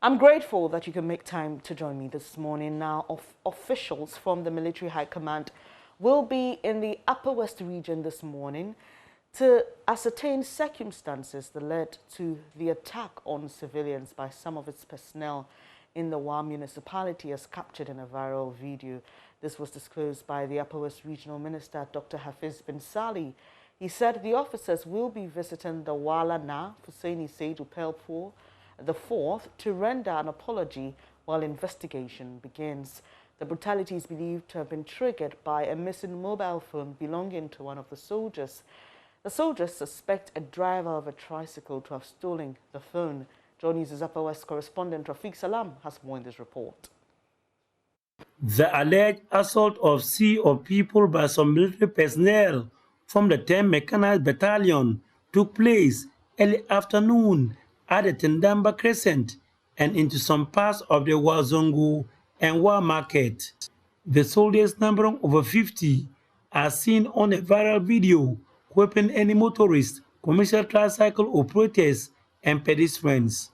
I'm grateful that you can make time to join me this morning. Now, officials from the Military High Command will be in the Upper West region this morning to ascertain circumstances that led to the attack on civilians by some of its personnel in the Wa municipality, as captured in a viral video. This was disclosed by the Upper West Regional Minister, Dr. Hafiz bin Sali. He said the officers will be visiting the Wala Na Hussaini Saidu Pelpur the 4th to render an apology while investigation begins. The brutality is believed to have been triggered by a missing mobile phone belonging to one of the soldiers. The soldiers suspect a driver of a tricycle to have stolen the phone. JoyNews' Upper West correspondent Rafiq Salam has more in this report. The alleged assault of sea of people by some military personnel from the 10th Mechanized Battalion took place early afternoon at the Tendamba Crescent and into some parts of the Wazongo and Wa Market. The soldiers, numbering over 50, are seen on a viral video whipping any motorists, commercial tricycle operators, and pedestrians.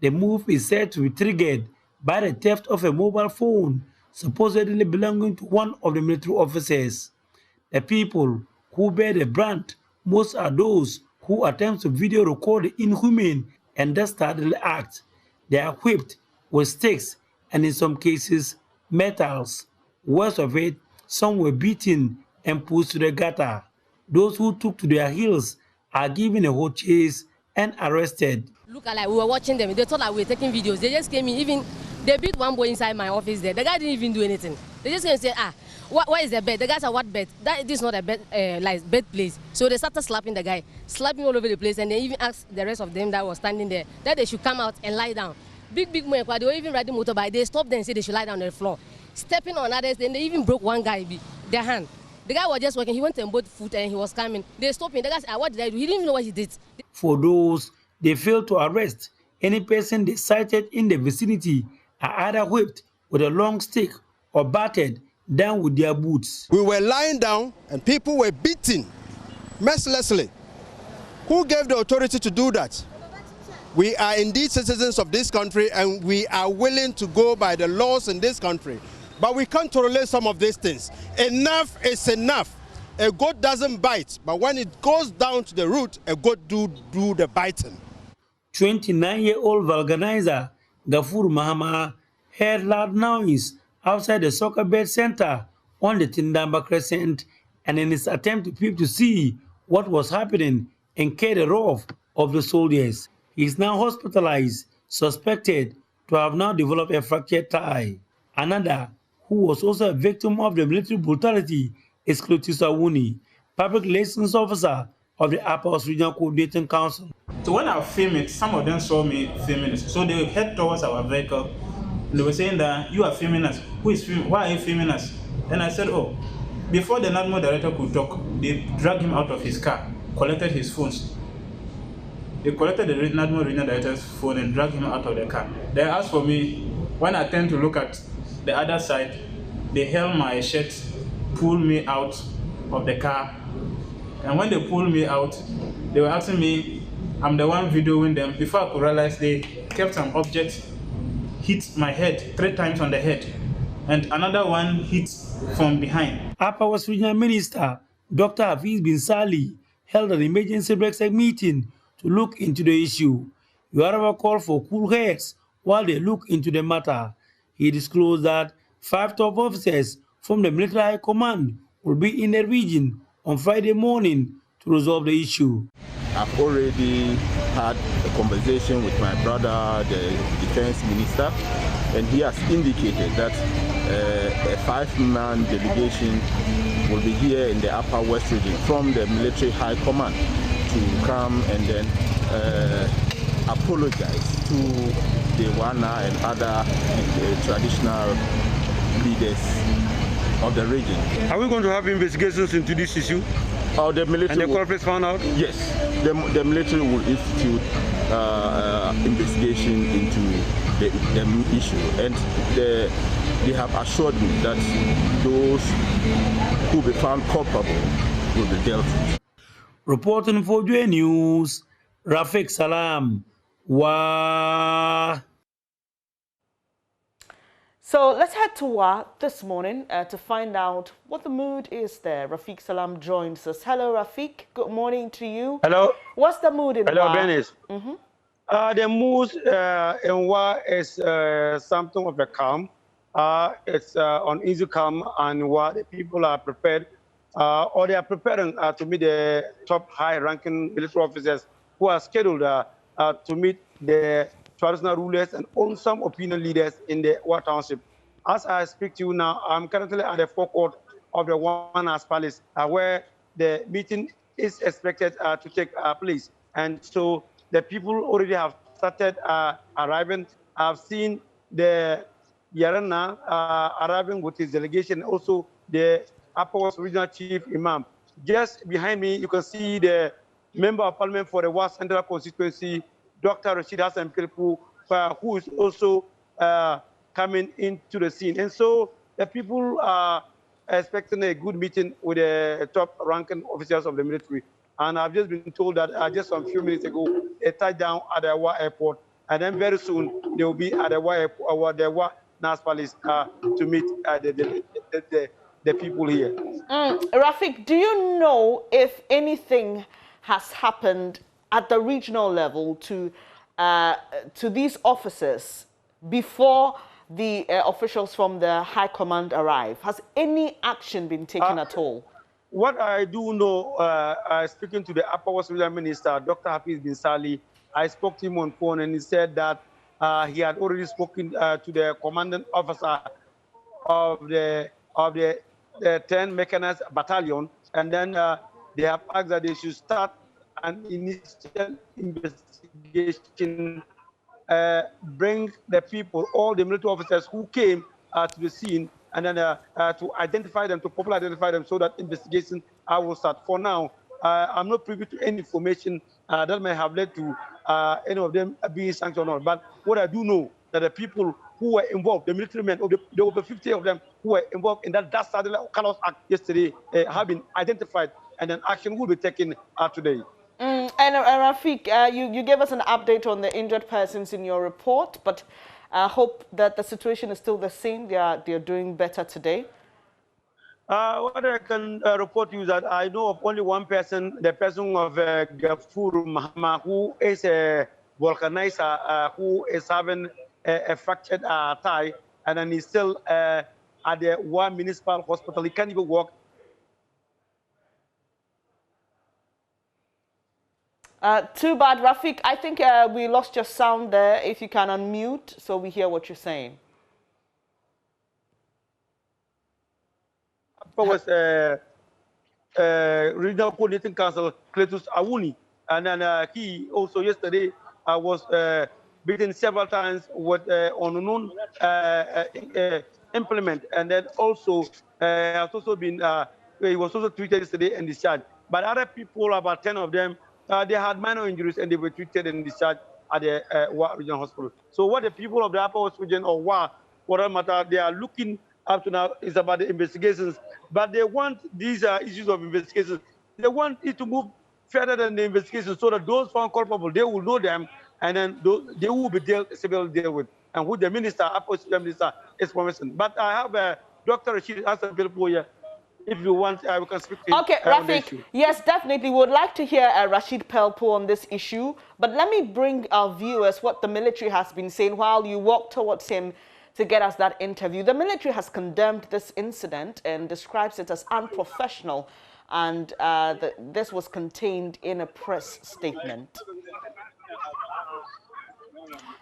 The move is said to be triggered by the theft of a mobile phone supposedly belonging to one of the military officers. The people who bear the brunt most are those who attempt to video record the inhumane and dastardly act. They are whipped with sticks and in some cases metals. Worst of it, some were beaten and pushed to the gutter. Those who took to their heels are given a hot chase and arrested. Look, like we were watching them. They thought like we were taking videos. They just came in. Even they beat one boy inside my office there. The guy didn't even do anything. They just came and said, what is the bed? The guy said, what bed? This is not a bed, like bed place. So they started slapping the guy, slapping all over the place, and they even asked the rest of them that was standing there that they should come out and lie down. Big men, they were even riding motorbike. They stopped them and said they should lie down on the floor. Stepping on others, then they even broke one guy, their hand. The guy was just walking. He went on both foot and he was coming. They stopped him. The guy said, what did I do? He didn't even know what he did. For those they failed to arrest, any person they sighted in the vicinity are either whipped with a long stick or battered down with their boots. We were lying down and people were beaten mercilessly. Who gave the authority to do that? We are indeed citizens of this country and we are willing to go by the laws in this country. But we can't tolerate some of these things. Enough is enough. A goat doesn't bite, but when it goes down to the root, a goat do the biting. 29-year-old vulcanizer Gafur Mahama heard loud noise outside the soccer bed center on the Tindamba Crescent, and in his attempt to peep to see what was happening, incurred the wrath of the soldiers. He is now hospitalized, suspected to have now developed a fractured thigh. Another, who was also a victim of the military brutality, is Clotis Awuni, public relations officer of the Upper West Regional Coordinating Council. So when I filmed it, some of them saw me filming it. So they head towards our vehicle. They were saying that you are filming us. Who is filming? Why are you filming us? Then I said, oh, before the NADMO director could talk, they dragged him out of his car, collected his phones. They collected the NADMO regional director's phone and dragged him out of the car. They asked for me. When I turned to look at the other side, they held my shirt, pulled me out of the car. And when they pulled me out, they were asking me, I'm the one videoing them. Before I could realize, they kept an object, hit my head 3 times on the head, and another one hit from behind. Upper West Regional Minister Dr. Hafiz bin Sali held an emergency Brexit meeting to look into the issue. He however called for cool heads while they look into the matter. He disclosed that 5 top officers from the Military High Command will be in the region on Friday morning to resolve the issue. I've already had a conversation with my brother, the defense minister, and he has indicated that a 5-man delegation will be here in the Upper West region from the Military High Command to come and then apologize to the Wana and other traditional leaders of the region. Are we going to have investigations into this issue? The military and the culprits found out? Yes, the military will institute investigation into the issue, and they have assured me that those who be found culpable will be dealt with. Reporting for JoyNews, Rafiq Salam. Wa So let's head to Wa this morning to find out what the mood is there. Rafiq Salam joins us. Hello, Rafiq. Good morning to you. Hello. What's the mood in Hello, Wa? Dennis. The mood in Wa is something of a calm. It's on easy calm, and what the people are prepared, or they are preparing to meet the top high-ranking military officers who are scheduled to meet the traditional rulers and on some opinion leaders in the Wa Township. As I speak to you now, I'm currently at the forecourt of the One House Palace, where the meeting is expected to take place. And so the people already have started arriving. I've seen the Yarana arriving with his delegation, also the Upper West Regional Chief Imam. Just behind me, you can see the Member of Parliament for the West Central Constituency, Dr. Rashid Hassan Pilpu, who is also coming into the scene. And so the people are expecting a good meeting with the top ranking officers of the military. And I've just been told that just some few minutes ago, they touched down at the Wa airport. And then very soon, they will be at the Wa airport, or the Wa Nas Palace to meet the people here. Rafiq, do you know if anything has happened at the regional level to these officers before the officials from the High Command arrive? Has any action been taken at all? What I do know, speaking to the Upper West Regional Minister, Dr. Hafiz Bin Sali, I spoke to him on phone, and he said that he had already spoken to the commanding officer of the 10 Mechanized Battalion, and then they have asked that they should start an initial investigation, bring the people, all the military officers who came to the scene, and then to identify them, to properly identify them, so that investigation will start. For now, I'm not privy to any information that may have led to any of them being sanctioned or not. But what I do know, that the people who were involved, the military men, the over 50 of them who were involved in that Saturday Carlos Act yesterday, have been identified, and an action will be taken today. And Rafiq, you gave us an update on the injured persons in your report, but I hope that the situation is still the same. They are doing better today. What I can report to you is that I know of only one person, the person of Gafur Mahama, who is a vulcanizer, who is having a fractured thigh, and then he's still at the Wa Municipal Hospital. He can't even walk. Too bad, Rafiq. I think we lost your sound there. If you can unmute so we hear what you're saying. Was Regional Coordinating Council, Cletus Awuni. And then he also yesterday was beaten several times with unknown implement. And then also has also been, he was also treated yesterday and discharged. But other people, about 10 of them, they had minor injuries and they were treated and discharged at the Wa Regional Hospital. So what the people of the Upper West Region or Wa, for that matter, they are looking up to now is about the investigations, but they want these issues of investigations. They want it to move further than the investigation, so that those found culpable, they will know them, and then they will be severely dealt with, and who the minister, Upper Minister, is promising. But I have Dr. Rashid Hassan Pilpu here. If you want, we can speak to him. Okay, Rafiq, yes, definitely. We would like to hear Rashid Pelpo on this issue, but let me bring our viewers what the military has been saying while you walk towards him to get us that interview. The military has condemned this incident and describes it as unprofessional, and this was contained in a press statement.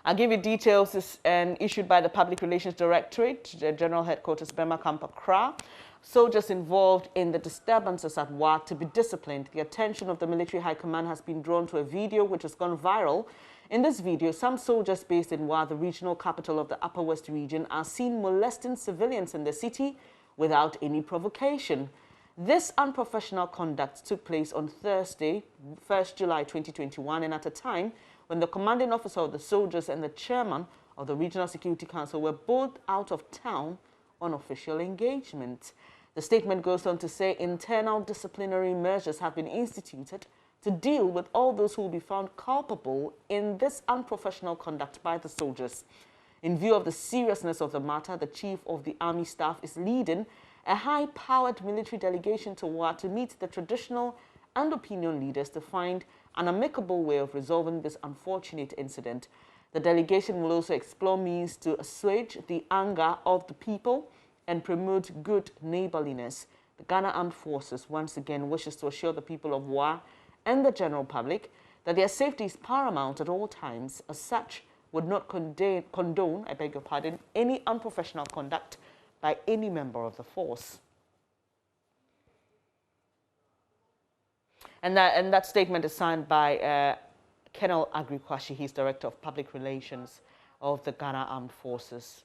I'll give you details. This is issued by the Public Relations Directorate, the General Headquarters, Bema Camp Accra. Soldiers involved in the disturbances at Wa to be disciplined. The attention of the Military High Command has been drawn to a video which has gone viral. In this video, some soldiers based in Wa, the regional capital of the Upper West region, are seen molesting civilians in the city without any provocation. This unprofessional conduct took place on Thursday, 1st July 2021, and at a time when the commanding officer of the soldiers and the chairman of the Regional Security Council were both out of town on official engagement. The statement goes on to say internal disciplinary measures have been instituted to deal with all those who will be found culpable in this unprofessional conduct by the soldiers. In view of the seriousness of the matter, the Chief of the Army Staff is leading a high-powered military delegation to Wa to meet the traditional and opinion leaders to find an amicable way of resolving this unfortunate incident. The delegation will also explore means to assuage the anger of the people and promote good neighborliness. The Ghana Armed Forces once again wishes to assure the people of Wa and the general public that their safety is paramount at all times. As such, would not condone, I beg your pardon, any unprofessional conduct by any member of the force. And that statement is signed by Colonel Agri Kwashi. He's Director of Public Relations of the Ghana Armed Forces.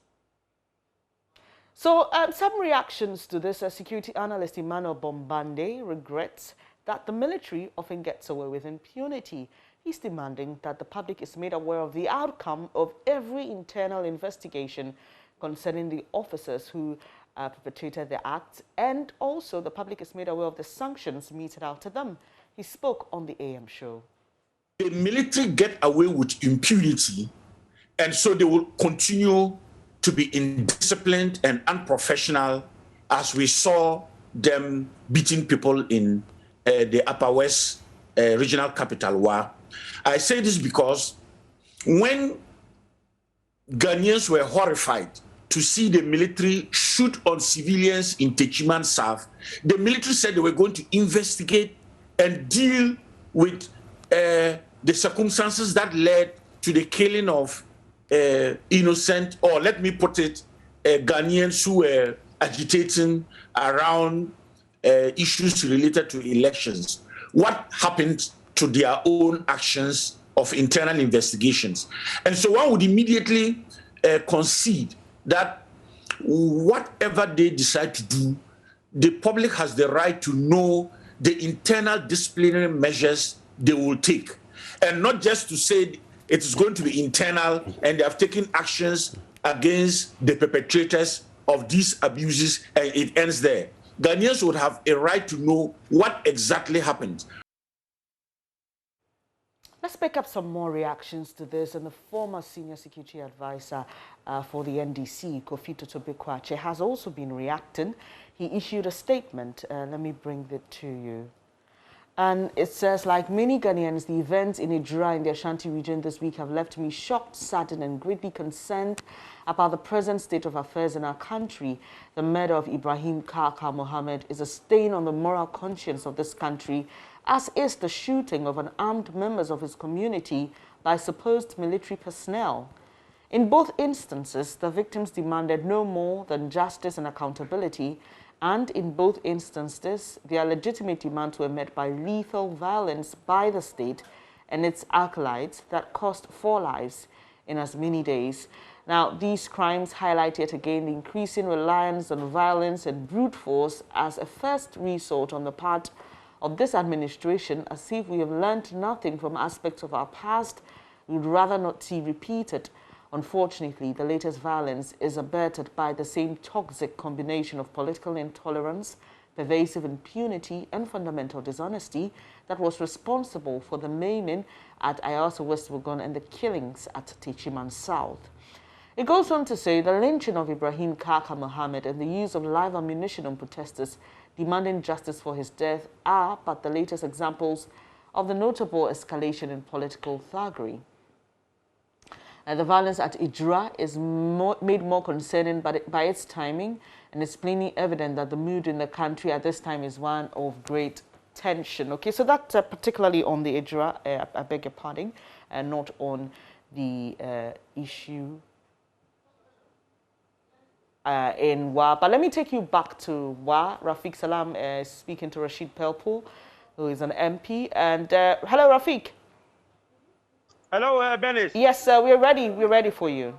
So some reactions to this. Security analyst Emmanuel Bombande regrets that the military often gets away with impunity. He's demanding that the public is made aware of the outcome of every internal investigation concerning the officers who perpetrated the acts, and also the public is made aware of the sanctions meted out to them. He spoke on the AM show. The military get away with impunity, and so they will continue to be indisciplined and unprofessional, as we saw them beating people in the Upper West regional capital, Wa. I say this because when Ghanaians were horrified to see the military shoot on civilians in Techiman South, the military said they were going to investigate and deal with the circumstances that led to the killing of innocent, or let me put it, Ghanaians who were agitating around issues related to elections. What happened to their own actions of internal investigations? And so one would immediately concede that whatever they decide to do, the public has the right to know the internal disciplinary measures they will take. And not just to say it is going to be internal and they have taken actions against the perpetrators of these abuses and it ends there. Ghanaians would have a right to know what exactly happened. Let's pick up some more reactions to this. And the former senior security advisor for the NDC, Kofi Totobekwache, has also been reacting. He issued a statement. Let me bring it to you. And it says, like many Ghanaians, the events in Ijura in the Ashanti region this week have left me shocked, saddened, and greatly concerned about the present state of affairs in our country. The murder of Ibrahim Kaka Mohammed is a stain on the moral conscience of this country, as is the shooting of unarmed members of his community by supposed military personnel. In both instances, the victims demanded no more than justice and accountability, and in both instances, their legitimate demands were met by lethal violence by the state and its acolytes that cost 4 lives in as many days. Now, these crimes highlight yet again the increasing reliance on violence and brute force as a first resort on the part of this administration, as if we have learned nothing from aspects of our past we would rather not see repeated. Unfortunately, the latest violence is abetted by the same toxic combination of political intolerance, pervasive impunity, and fundamental dishonesty that was responsible for the maiming at Ayasa West Wugon and the killings at Techiman South. It goes on to say the lynching of Ibrahim Kaka Mohammed and the use of live ammunition on protesters demanding justice for his death are but the latest examples of the notable escalation in political thuggery. The violence at Ijura is made more concerning by its timing, and it's plainly evident that the mood in the country at this time is one of great tension. Okay, so that's particularly on the Ijura, I beg your pardon, and not on the issue in Wa. But let me take you back to Wa. Rafiq Salam is speaking to Rashid Pelpool, who is an MP. And hello, Rafiq. Hello, Benis. Yes, we're ready. We're ready for you.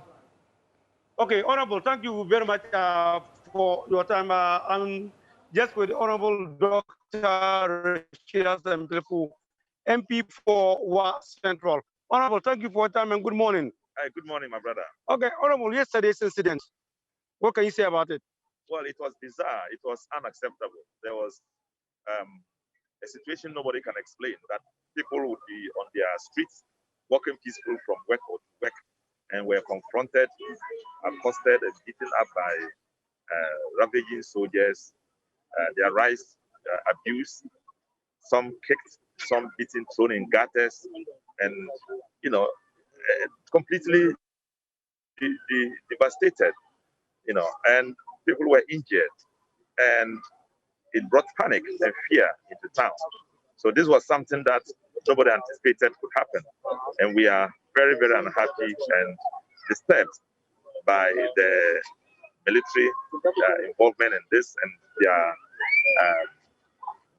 Okay, Honorable, thank you very much for your time. I'm just with Honorable Dr. Rashid Pelpool, MP for Wa Central. Honorable, thank you for your time and good morning. Hi, good morning, my brother. Okay, Honorable, yesterday's incident, what can you say about it? Well, it was bizarre. It was unacceptable. There was a situation nobody can explain, that people would be on their streets, walking peaceful from work or to work, and were confronted, accosted, and beaten up by ravaging soldiers. Their rights abused, some kicked, some beaten, thrown in gutters, and completely devastated. And people were injured, and it brought panic and fear into town. So this was something that nobody anticipated could happen, and we are very, very unhappy and disturbed by the military involvement in this and their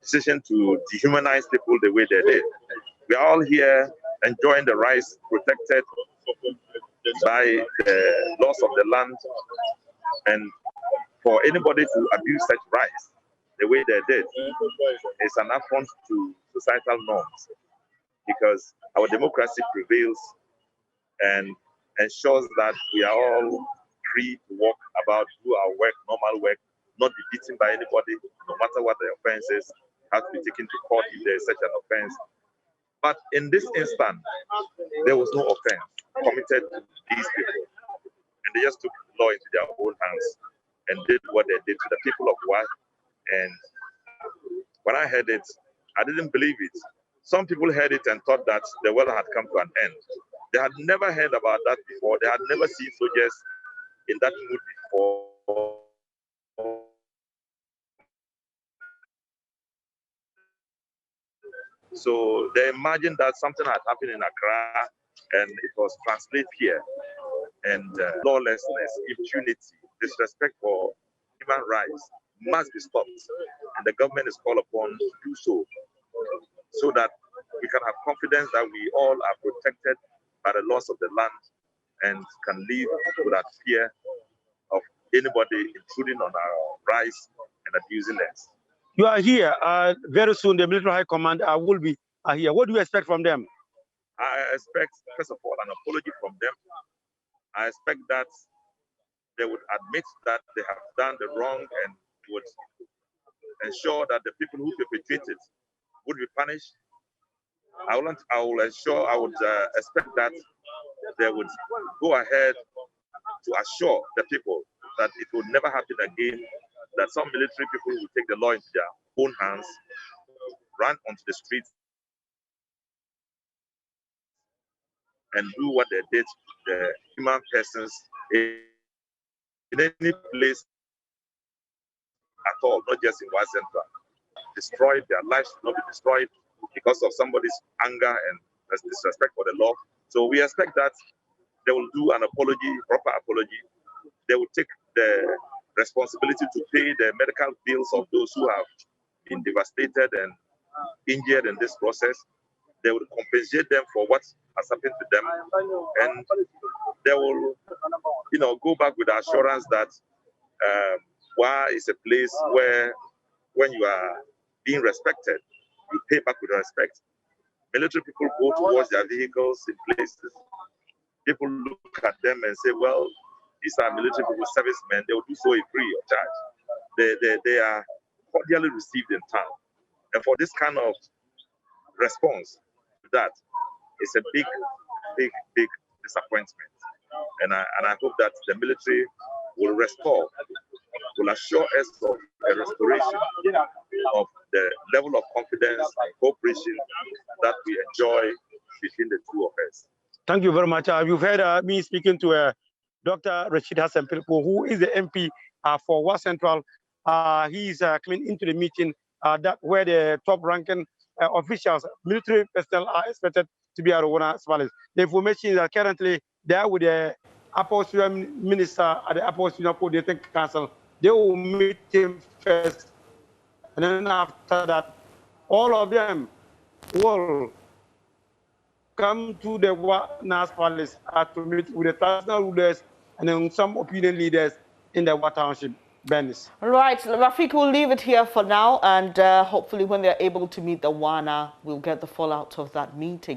decision to dehumanize people the way they did. We are all here enjoying the rights protected by the laws of the land, and for anybody to abuse such rights the way they did is an affront to societal norms, because our democracy prevails and ensures that we are all free to walk about, do our work, normal work, not be beaten by anybody, no matter what the offense is, have to be taken to court if there is such an offense. But in this instance, there was no offense committed to these people, and they just took the law into their own hands and did what they did to the people of Wa. And when I heard it, I didn't believe it. Some people heard it and thought that the world had come to an end. They had never heard about that before. They had never seen soldiers in that mood before. So they imagined that something had happened in Accra and it was translated here. And lawlessness, impunity, disrespect for human rights must be stopped. And the government is called upon to do so that we can have confidence that we all are protected by the laws of the land and can live without fear of anybody intruding on our rights and abusing us. You are here. Very soon, the military high command will be here. What do you expect from them? I expect, first of all, an apology from them. I expect that they would admit that they have done the wrong and would ensure that the people who perpetrated would be punished. I would expect that they would go ahead to assure the people that it would never happen again, that some military people will take the law into their own hands, run onto the streets, and do what they did to the human persons in any place at all, not just in West Central. Destroyed, their lives should not be destroyed because of somebody's anger and disrespect for the law. So we expect that they will do an apology, proper apology. They will take the responsibility to pay the medical bills of those who have been devastated and injured in this process. They will compensate them for what has happened to them, and they will, go back with the assurance that Wa is a place where, when you are being respected, you pay back with respect. Military people go towards their vehicles in places. People look at them and say, well, these are military people, servicemen. They will do so free of charge. They are cordially received in town. And for this kind of response to that, it's a big, big, big disappointment. And I hope that the military will restore, will assure us of a restoration of the level of confidence and cooperation that we enjoy between the two of us. Thank you very much. You've heard me speaking to Dr. Rashid Hassan Pilpo, who is the MP for West Central. He is coming into the meeting where the top-ranking officials, military personnel, are expected to be at Rwanda Palace. The information is that currently they are with the Upper Sudan Minister at the Upper Sudan Coordinating Council. They will meet him first, and then after that, all of them will come to the Nas Palace to meet with the traditional rulers and then some opinion leaders in the Wa Township. Benis. Right, Rafiq, we'll leave it here for now, and hopefully when they're able to meet the Wana, we'll get the fallout of that meeting.